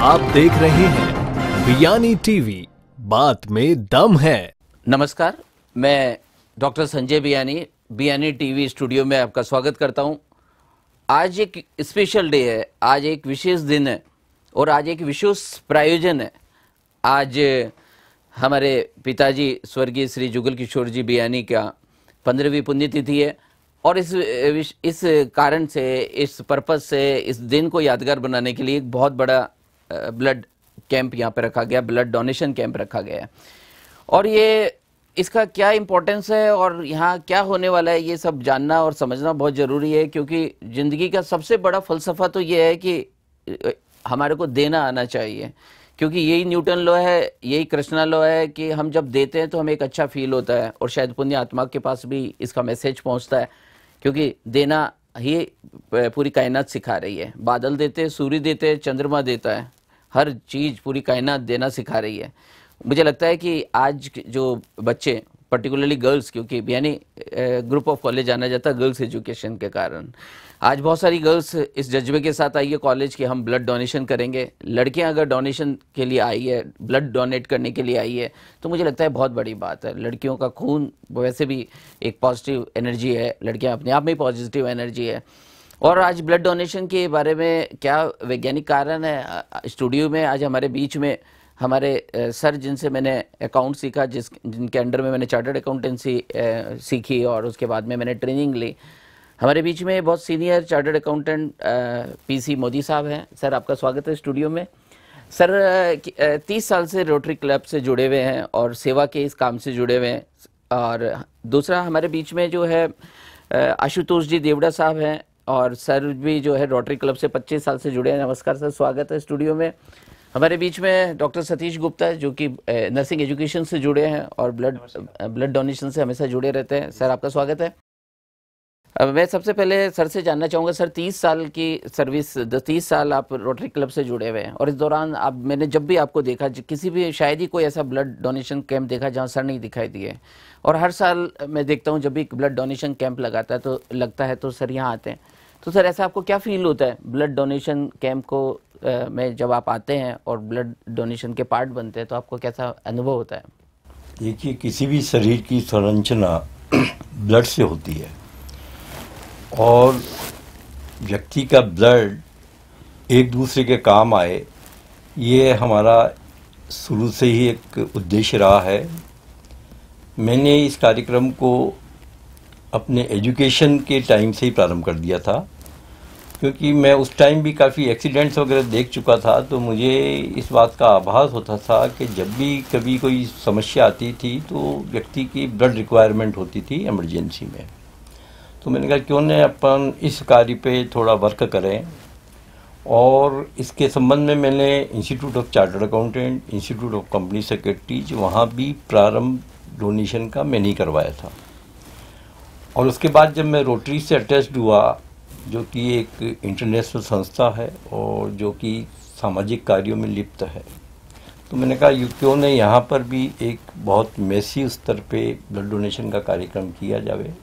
आप देख रहे हैं बियानी टीवी, बात में दम है। नमस्कार, मैं doctor Sanjay Biyani Biyani TV studio में आपका स्वागत करता हूं। आज एक स्पेशल डे है, आज एक विशेष दिन है और आज एक विशेष प्रायोजन है। आज हमारे पिताजी स्वर्गीय श्री जुगल किशोर जी बियानी का 15वीं पुण्यतिथि है और इस कारण से, इस पर्पज से, इस दिन को यादगार बनाने के लिए एक बहुत बड़ा ब्लड कैंप यहाँ पे रखा गया, ब्लड डोनेशन कैंप रखा गया है। और ये इसका क्या इम्पोर्टेंस है और यहाँ क्या होने वाला है, ये सब जानना और समझना बहुत ज़रूरी है, क्योंकि ज़िंदगी का सबसे बड़ा फ़लसफ़ा तो ये है कि हमारे को देना आना चाहिए, क्योंकि यही न्यूटन लॉ है, यही कृष्णा लॉ है कि हम जब देते हैं तो हमें एक अच्छा फील होता है। और शायद पुण्य आत्मा के पास भी इसका मैसेज पहुँचता है, क्योंकि देना ही पूरी कायनात सिखा रही है। बादल देते, सूर्य देते, चंद्रमा देता है, हर चीज़ पूरी कायनात देना सिखा रही है। मुझे लगता है कि आज जो बच्चे, पर्टिकुलरली गर्ल्स, क्योंकि बियानी ग्रुप ऑफ कॉलेज जाना जाता है गर्ल्स एजुकेशन के कारण, आज बहुत सारी गर्ल्स इस जज्बे के साथ आई है कॉलेज कि हम ब्लड डोनेशन करेंगे। लड़कियां अगर डोनेशन के लिए आई है, ब्लड डोनेट करने के लिए आई है, तो मुझे लगता है बहुत बड़ी बात है। लड़कियों का खून वैसे भी एक पॉजिटिव एनर्जी है, लड़कियां अपने आप में पॉजिटिव एनर्जी है। और आज ब्लड डोनेशन के बारे में क्या वैज्ञानिक कारण है, स्टूडियो में आज हमारे बीच में हमारे सर, जिनसे मैंने अकाउंट सीखा, जिनके अंडर में मैंने चार्टर्ड अकाउंटेंसी सीखी और उसके बाद में मैंने ट्रेनिंग ली, हमारे बीच में बहुत senior chartered accountant PC Modi साहब हैं। सर, आपका स्वागत है स्टूडियो में। सर 30 साल से रोटरी क्लब से जुड़े हुए हैं और सेवा के इस काम से जुड़े हुए हैं। और दूसरा हमारे बीच में जो है आशुतोष जी देवड़ा साहब हैं, और सर भी जो है रोटरी क्लब से 25 साल से जुड़े हैं। नमस्कार सर, स्वागत है स्टूडियो में। हमारे बीच में डॉक्टर सतीश गुप्ता, जो कि नर्सिंग एजुकेशन से जुड़े हैं और ब्लड डोनेशन से हमेशा जुड़े रहते हैं। सर, आपका स्वागत है। मैं सबसे पहले सर से जानना चाहूँगा, सर 30 साल की सर्विस, 30 साल आप रोटरी क्लब से जुड़े हुए हैं, और इस दौरान आप, मैंने जब भी आपको देखा, किसी भी शायद ही कोई ऐसा ब्लड डोनेशन कैंप देखा जहाँ सर नहीं दिखाई दिए। और हर साल मैं देखता हूँ जब भी ब्लड डोनेशन कैंप लगाता है तो लगता है तो सर यहाँ आते हैं। तो सर, ऐसा आपको क्या फील होता है ब्लड डोनेशन कैंप को में जब आप आते हैं और ब्लड डोनेशन के पार्ट बनते हैं, तो आपको कैसा अनुभव होता है? देखिए, किसी भी शरीर की संरचना ब्लड से होती है और व्यक्ति का ब्लड एक दूसरे के काम आए, ये हमारा शुरू से ही एक उद्देश्य रहा है। मैंने इस कार्यक्रम को अपने एजुकेशन के टाइम से ही प्रारंभ कर दिया था, क्योंकि मैं उस टाइम भी काफ़ी एक्सीडेंट्स वगैरह देख चुका था। तो मुझे इस बात का आभास होता था कि जब भी कभी कोई समस्या आती थी तो व्यक्ति की ब्लड रिक्वायरमेंट होती थी इमरजेंसी में। तो मैंने कहा क्यों न अपन इस कार्य पे थोड़ा वर्क करें, और इसके संबंध में मैंने institute of chartered accountant, institute of company secretaries, वहाँ भी प्रारंभ डोनेशन का मैंने ही करवाया था। और उसके बाद जब मैं रोटरी से अटैच्ड हुआ, जो कि एक इंटरनेशनल संस्था है और जो कि सामाजिक कार्यों में लिप्त है, तो मैंने कहा क्यों न यहाँ पर भी एक बहुत मैसिव स्तर पे ब्लड डोनेशन का कार्यक्रम किया जाए।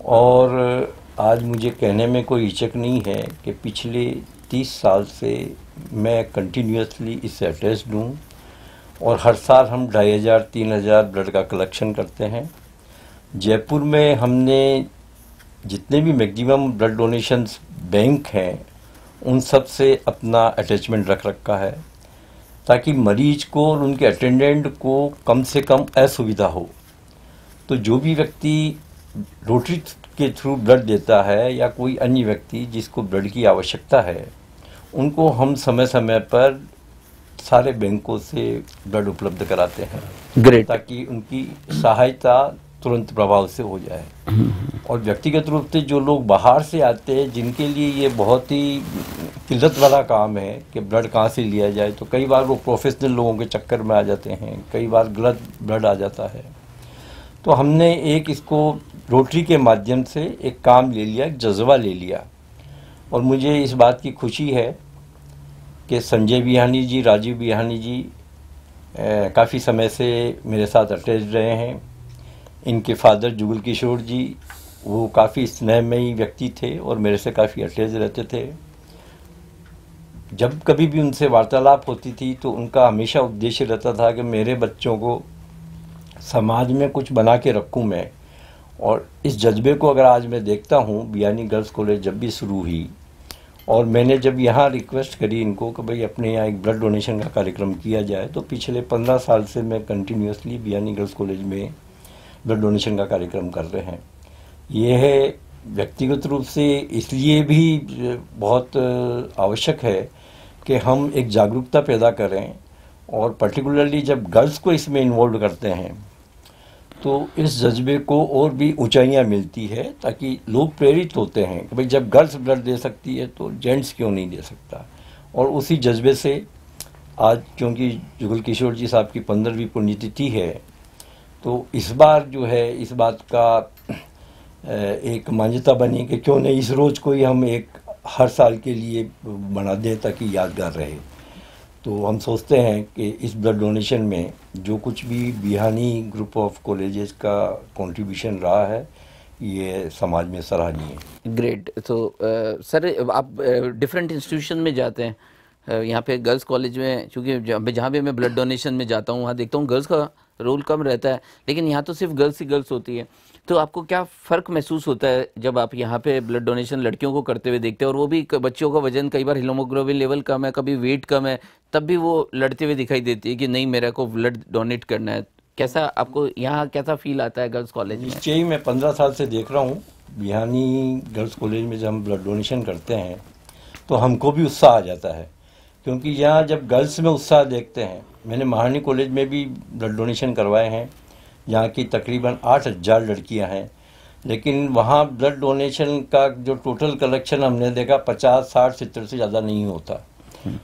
और आज मुझे कहने में कोई हिचक नहीं है कि पिछले 30 साल से मैं कंटिन्यूसली इससे अटैच्ड हूँ, और हर साल हम 2500-3000 ब्लड का कलेक्शन करते हैं। जयपुर में हमने जितने भी मैक्सिमम ब्लड डोनेशंस बैंक हैं, उन सब से अपना अटैचमेंट रख रखा है, ताकि मरीज को और उनके अटेंडेंट को कम से कम असुविधा हो। तो जो भी व्यक्ति रोटरी के थ्रू ब्लड देता है या कोई अन्य व्यक्ति जिसको ब्लड की आवश्यकता है, उनको हम समय समय पर सारे बैंकों से ब्लड उपलब्ध कराते हैं। ग्रेट। ताकि उनकी सहायता तुरंत प्रभाव से हो जाए। और व्यक्तिगत रूप से जो लोग बाहर से आते हैं, जिनके लिए ये बहुत ही किल्लत वाला काम है कि ब्लड कहाँ से लिया जाए, तो कई बार वो प्रोफेशनल लोगों के चक्कर में आ जाते हैं, कई बार गलत ब्लड आ जाता है। तो हमने एक इसको रोटरी के माध्यम से एक काम ले लिया, एक जज्बा ले लिया। और मुझे इस बात की खुशी है कि संजय बियानी जी, राजीव बियानी जी काफ़ी समय से मेरे साथ अटैच रहे हैं। इनके फादर जुगल किशोर जी, वो काफ़ी स्नेहमयी व्यक्ति थे और मेरे से काफ़ी अटैच रहते थे। जब कभी भी उनसे वार्तालाप होती थी तो उनका हमेशा उद्देश्य रहता था कि मेरे बच्चों को समाज में कुछ बना के रखूं मैं। और इस जज्बे को अगर आज मैं देखता हूं, बियानी गर्ल्स कॉलेज जब भी शुरू हुई और मैंने जब यहाँ रिक्वेस्ट करी इनको कि भाई अपने यहाँ एक ब्लड डोनेशन का कार्यक्रम किया जाए, तो पिछले 15 साल से मैं कंटिन्यूसली बियानी गर्ल्स कॉलेज में ब्लड डोनेशन का कार्यक्रम कर रहे हैं। ये है व्यक्तिगत रूप से इसलिए भी बहुत आवश्यक है कि हम एक जागरूकता पैदा करें, और पर्टिकुलरली जब गर्ल्स को इसमें इन्वॉल्व करते हैं तो इस जज्बे को और भी ऊंचाइयां मिलती है, ताकि लोग प्रेरित होते हैं कि भाई जब गर्ल्स ब्लड दे सकती है तो जेंट्स क्यों नहीं दे सकता। और उसी जज्बे से आज क्योंकि जुगल किशोर जी साहब की 15वीं पुण्यतिथि है, तो इस बार जो है इस बात का एक मान्यता बनी कि क्यों नहीं इस रोज़ को ही हम एक हर साल के लिए बना दें ताकि यादगार रहे। तो हम सोचते हैं कि इस ब्लड डोनेशन में जो कुछ भी बिहानी ग्रुप ऑफ कॉलेजेस का कंट्रीब्यूशन रहा है, ये समाज में सराहनीय है। ग्रेट। तो सर आप डिफरेंट इंस्टीट्यूशन में जाते हैं, यहाँ पे गर्ल्स कॉलेज में, चूँकि जहाँ भी मैं ब्लड डोनेशन में जाता हूँ वहाँ देखता हूँ गर्ल्स का रोल कम रहता है, लेकिन यहाँ तो सिर्फ गर्ल्स ही गर्ल्स होती है। तो आपको क्या फ़र्क महसूस होता है जब आप यहाँ पे ब्लड डोनेशन लड़कियों को करते हुए देखते हैं, और वो भी बच्चियों का वजन कई बार हीमोग्लोबिन लेवल कम है, कभी वेट कम है, तब भी वो लड़ते हुए दिखाई देती है कि नहीं मेरे को ब्लड डोनेट करना है। कैसा आपको यहाँ कैसा फील आता है गर्ल्स कॉलेज में? निश्चय ही मैं 15 साल से देख रहा हूँ बिहानी गर्ल्स कॉलेज में जब हम ब्लड डोनेशन करते हैं तो हमको भी उत्साह आ जाता है, क्योंकि यहाँ जब गर्ल्स में उत्साह देखते हैं, मैंने महारानी कॉलेज में भी ब्लड डोनेशन करवाए हैं, यहाँ की तकरीबन 8000 लड़कियाँ हैं, लेकिन वहाँ ब्लड डोनेशन का जो टोटल कलेक्शन हमने देखा 50, 60, 70 से ज़्यादा नहीं होता।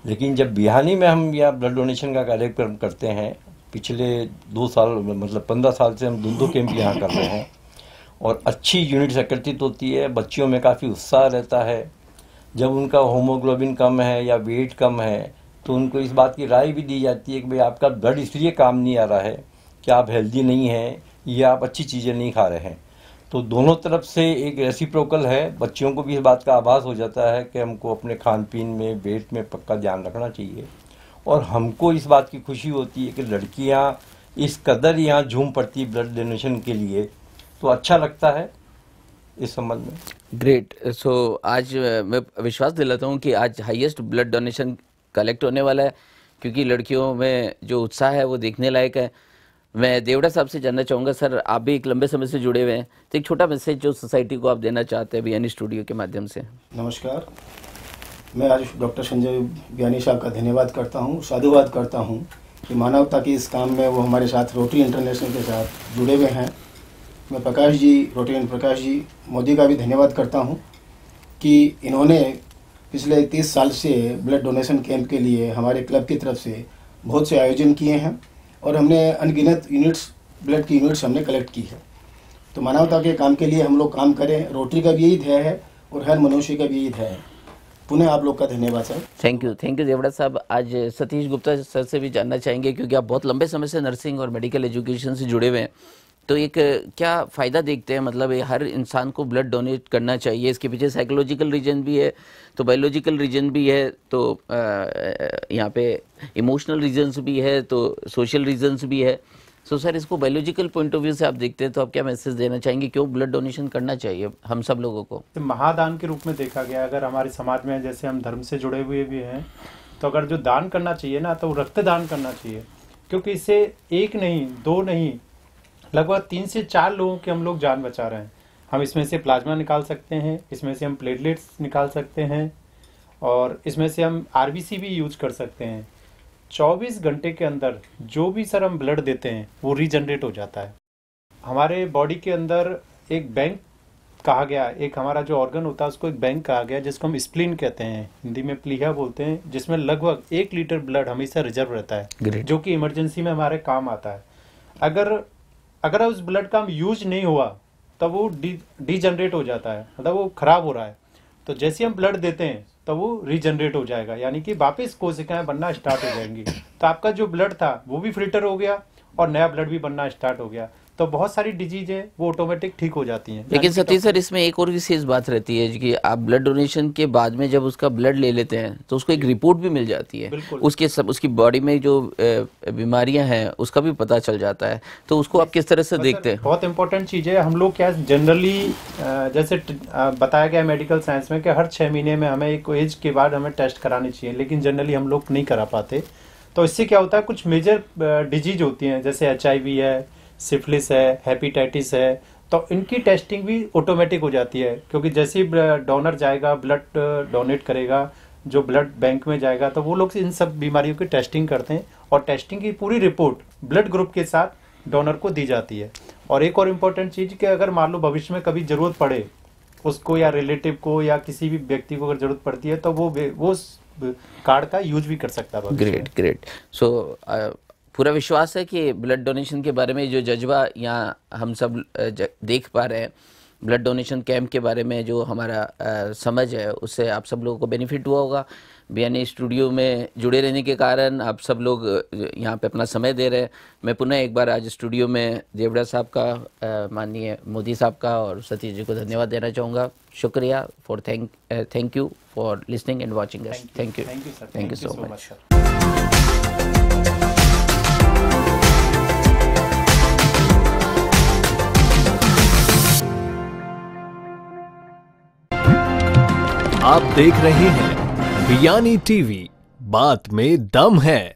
लेकिन जब बिहानी में हम यहाँ ब्लड डोनेशन का कार्यक्रम करते हैं, पिछले 2 साल मतलब 15 साल से हम दो कैंप यहाँ कर रहे हैं, और अच्छी यूनिट्स एकत्रित होती है, बच्चियों में काफ़ी उत्साह रहता है। जब उनका हीमोग्लोबिन कम है या वेट कम है तो उनको इस बात की राय भी दी जाती है कि भाई आपका ब्लड इसलिए काम नहीं आ रहा है कि आप हेल्दी नहीं हैं या आप अच्छी चीज़ें नहीं खा रहे हैं। तो दोनों तरफ से एक रेसिप्रोकल है, बच्चियों को भी इस बात का आभास हो जाता है कि हमको अपने खान पीन में वेट में पक्का ध्यान रखना चाहिए, और हमको इस बात की खुशी होती है कि लड़कियां इस कदर यहाँ झूम पड़ती ब्लड डोनेशन के लिए, तो अच्छा लगता है इस संबंध में। ग्रेट। सो आज मैं विश्वास दिलाता हूँ कि आज हाईएस्ट ब्लड डोनेशन कलेक्ट होने वाला है, क्योंकि लड़कियों में जो उत्साह है वो देखने लायक है। मैं देवड़ा साहब से जानना चाहूँगा, सर आप भी एक लंबे समय से जुड़े हुए हैं, तो एक छोटा मैसेज जो सोसाइटी को आप देना चाहते हैं बियानी स्टूडियो के माध्यम से। नमस्कार, मैं आज डॉक्टर संजय बियानी साहब का धन्यवाद करता हूँ, साधुवाद करता हूँ कि मानवता की इस काम में वो हमारे साथ रोटरी इंटरनेशनल के साथ जुड़े हुए हैं। मैं प्रकाश जी, रोटरी प्रकाश जी मोदी का भी धन्यवाद करता हूँ कि इन्होंने पिछले 30 साल से ब्लड डोनेशन कैंप के लिए हमारे क्लब की तरफ से बहुत से आयोजन किए हैं, और हमने अनगिनत यूनिट्स ब्लड की यूनिट्स हमने कलेक्ट की है। तो मानवता के काम के लिए हम लोग काम करें, रोटरी का भी यही ध्येय है और हर मनुष्य का भी यही ध्येय है। पुनः आप लोग का धन्यवाद सर। थैंक यू देवड़ा साहब। आज सतीश गुप्ता सर से भी जानना चाहेंगे, क्योंकि आप बहुत लंबे समय से नर्सिंग और मेडिकल एजुकेशन से जुड़े हुए हैं, तो एक क्या फ़ायदा देखते हैं, मतलब ये हर इंसान को ब्लड डोनेट करना चाहिए, इसके पीछे साइकोलॉजिकल रीजन भी है, तो बायोलॉजिकल रीजन भी है, तो यहाँ पे इमोशनल रीजन्स भी है, तो सोशल रीजन्स भी है। सो सर इसको बायोलॉजिकल पॉइंट ऑफ व्यू से आप देखते हैं तो आप क्या मैसेज देना चाहेंगे, क्यों ब्लड डोनेशन करना चाहिए हम सब लोगों को? महादान के रूप में देखा गया, अगर हमारे समाज में जैसे हम धर्म से जुड़े हुए भी हैं, तो अगर जो दान करना चाहिए ना, तो रक्तदान करना चाहिए, क्योंकि इससे एक नहीं, दो नहीं, लगभग 3 से 4 लोगों के हम लोग जान बचा रहे हैं। हम इसमें से प्लाज्मा निकाल सकते हैं, इसमें से हम प्लेटलेट्स निकाल सकते हैं, और इसमें से हम आरबीसी भी यूज कर सकते हैं। 24 घंटे के अंदर जो भी सर हम ब्लड देते हैं वो रीजनरेट हो जाता है। हमारे बॉडी के अंदर एक बैंक कहा गया, एक हमारा जो ऑर्गन होता है उसको एक बैंक कहा गया, जिसको हम स्प्लीन कहते हैं, हिंदी में प्लीहा बोलते हैं, जिसमें लगभग 1 लीटर ब्लड हमेशा रिजर्व रहता है, जो कि इमरजेंसी में हमारे काम आता है। अगर उस ब्लड का हम यूज नहीं हुआ तब वो डीजनरेट हो जाता है, मतलब वो खराब हो रहा है। तो जैसे हम ब्लड देते हैं तो वो रीजनरेट हो जाएगा, यानी कि वापस कोशिकाएं बनना स्टार्ट हो जाएंगी। तो आपका जो ब्लड था वो भी फिल्टर हो गया और नया ब्लड भी बनना स्टार्ट हो गया। तो बहुत सारी डिजीज है वो ऑटोमेटिक ठीक हो जाती हैं। लेकिन सतीश सर, इसमें एक और विशेष बात रहती है कि आप ब्लड डोनेशन के बाद में जब उसका ब्लड ले लेते हैं तो उसको एक रिपोर्ट भी मिल जाती है, उसकी बॉडी में जो बीमारियां हैं उसका भी पता चल जाता है। तो उसको आप किस तरह से देखते हैं? बहुत इंपॉर्टेंट चीज़ है। हम लोग क्या जनरली जैसे बताया गया मेडिकल साइंस में कि हर 6 महीने में हमें एक एज के बाद हमें टेस्ट करानी चाहिए, लेकिन जनरली हम लोग नहीं करा पाते। तो इससे क्या होता है, कुछ मेजर डिजीज होती हैं जैसे HIV है, सिफिलिस है, हेपेटाइटिस है, तो इनकी टेस्टिंग भी ऑटोमेटिक हो जाती है, क्योंकि जैसे ही डोनर जाएगा ब्लड डोनेट करेगा, जो ब्लड बैंक में जाएगा, तो वो लोग इन सब बीमारियों की टेस्टिंग करते हैं और टेस्टिंग की पूरी रिपोर्ट ब्लड ग्रुप के साथ डोनर को दी जाती है। और एक और इम्पोर्टेंट चीज़ कि अगर मान लो भविष्य में कभी ज़रूरत पड़े उसको या रिलेटिव को या किसी भी व्यक्ति को अगर ज़रूरत पड़ती है तो वो कार्ड का यूज भी कर सकता है। Great great. सो पूरा विश्वास है कि ब्लड डोनेशन के बारे में जो जज्बा यहाँ हम सब देख पा रहे हैं, ब्लड डोनेशन कैंप के बारे में जो हमारा समझ है, उससे आप सब लोगों को बेनिफिट हुआ होगा। बीआरएनए स्टूडियो में जुड़े रहने के कारण आप सब लोग यहाँ पे अपना समय दे रहे हैं। मैं पुनः एक बार आज स्टूडियो में देवड़ा साहब का, माननीय मोदी साहब का और सतीश जी को धन्यवाद देना चाहूँगा। शुक्रिया for thank you for listening and watching us. Thank you so much. आप देख रहे हैं बीआरएनए टीवी, बात में दम है।